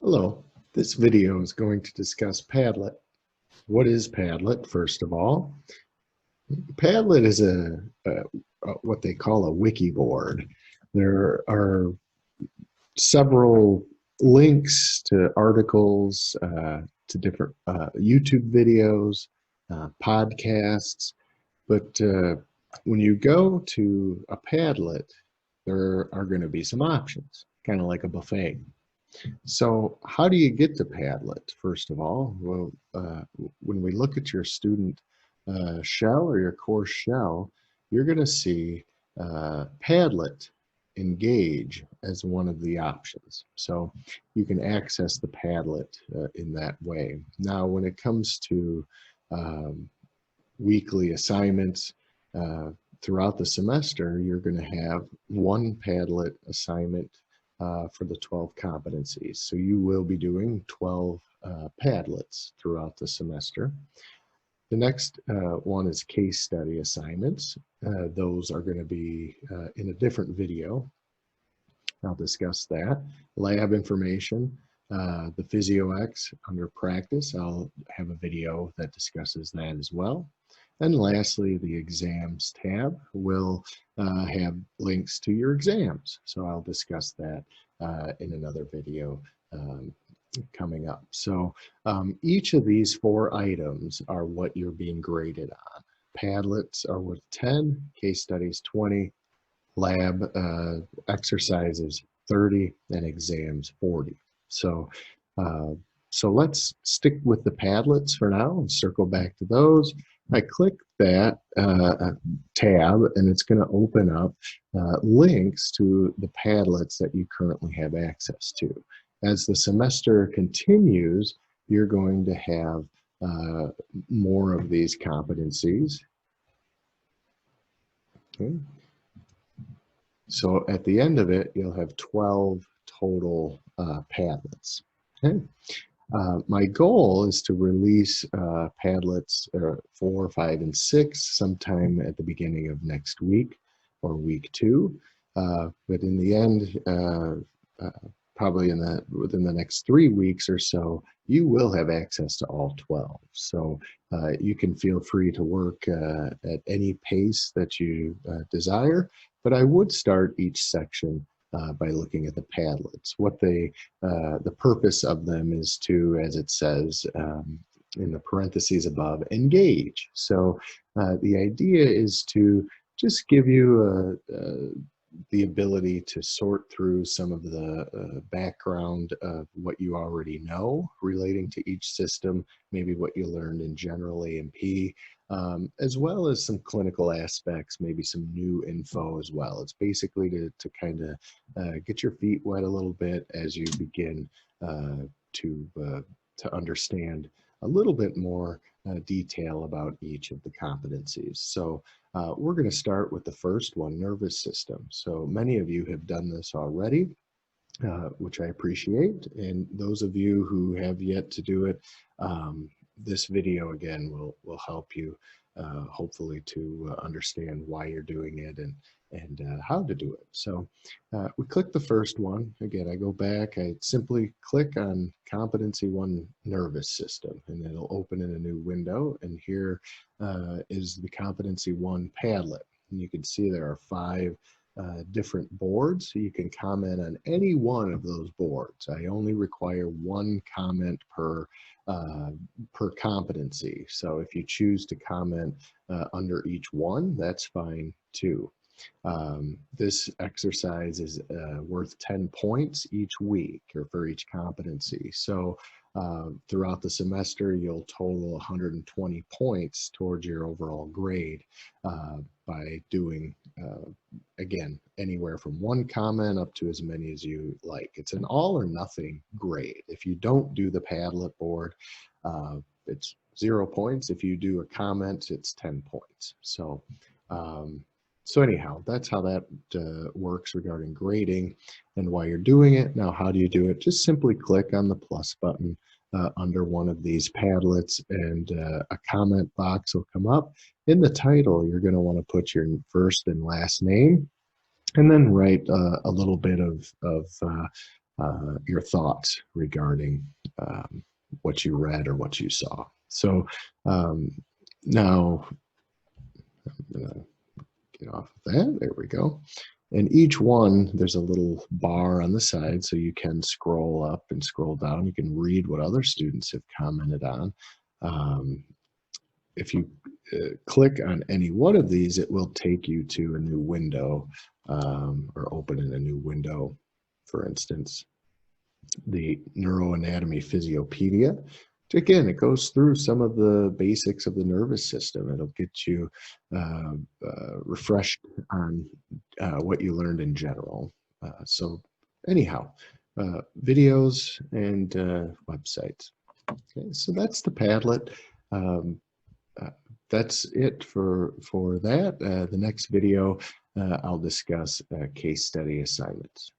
Hello, this video is going to discuss Padlet. What is Padlet, first of all? Padlet is what they call a wiki board. There are several links to articles, to different YouTube videos, podcasts, but when you go to a Padlet, there are going to be some options, kind of like a buffet. So how do you get to Padlet, first of all? Well, when we look at your student shell or your course shell, you're going to see Padlet Engage as one of the options. So you can access the Padlet in that way. Now, when it comes to weekly assignments throughout the semester, you're going to have one Padlet assignment for the 12 competencies. So you will be doing 12 Padlets throughout the semester. The next one is case study assignments. Those are going to be in a different video. I'll discuss that. Lab information, the PhysioX under practice. I'll have a video that discusses that as well. And lastly, the exams tab will have links to your exams. So I'll discuss that in another video coming up. So each of these 4 items are what you're being graded on. Padlets are worth 10, case studies 20, lab exercises 30, and exams 40. So let's stick with the Padlets for now and circle back to those. I click that tab and it's going to open up links to the Padlets that you currently have access to. As the semester continues, you're going to have more of these competencies. Okay. So at the end of it, you'll have 12 total Padlets. Okay. My goal is to release Padlets 4, 5, and 6 sometime at the beginning of next week or week 2. But in the end, probably within the next 3 weeks or so, you will have access to all 12. So you can feel free to work at any pace that you desire, but I would start each section by looking at the Padlets. What the purpose of them is to, as it says in the parentheses above, engage. So the idea is to just give you the ability to sort through some of the background of what you already know relating to each system, maybe what you learned in general A&P, as well as some clinical aspects, maybe some new info as well. It's basically to kind of get your feet wet a little bit as you begin to understand a little bit more detail about each of the competencies. So we're going to start with the first one, nervous system. So many of you have done this already, which I appreciate. And those of you who have yet to do it, this video again will help you hopefully to understand why you're doing it and how to do it. So we click the first one. Again, I go back, I simply click on competency 1 nervous system, and it'll open in a new window. And here is the competency 1 Padlet. And you can see there are 5 different boards. So you can comment on any one of those boards. I only require 1 comment per competency. So if you choose to comment under each one, that's fine too. This exercise is worth 10 points each week or for each competency. So throughout the semester, you'll total 120 points towards your overall grade by doing, again, anywhere from 1 comment up to as many as you like. It's an all or nothing grade. If you don't do the Padlet board, it's 0 points. If you do a comment, it's 10 points. So anyhow, that's how that works regarding grading and why you're doing it. Now, how do you do it? Just simply click on the plus button under one of these Padlets, and a comment box will come up. In the title, you're going to want to put your first and last name, and then write a little bit of your thoughts regarding what you read or what you saw. So now I'm gonna get off of that. There we go. And each one, there's a little bar on the side, so you can scroll up and scroll down. You can read what other students have commented on. If you click on any one of these, it will take you to a new window or open in a new window. For instance, the Neuroanatomy Physiopedia. Again, it goes through some of the basics of the nervous system. It'll get you refreshed on what you learned in general. So anyhow, videos and websites. Okay, so that's the Padlet. That's it for that. The next video, I'll discuss case study assignments.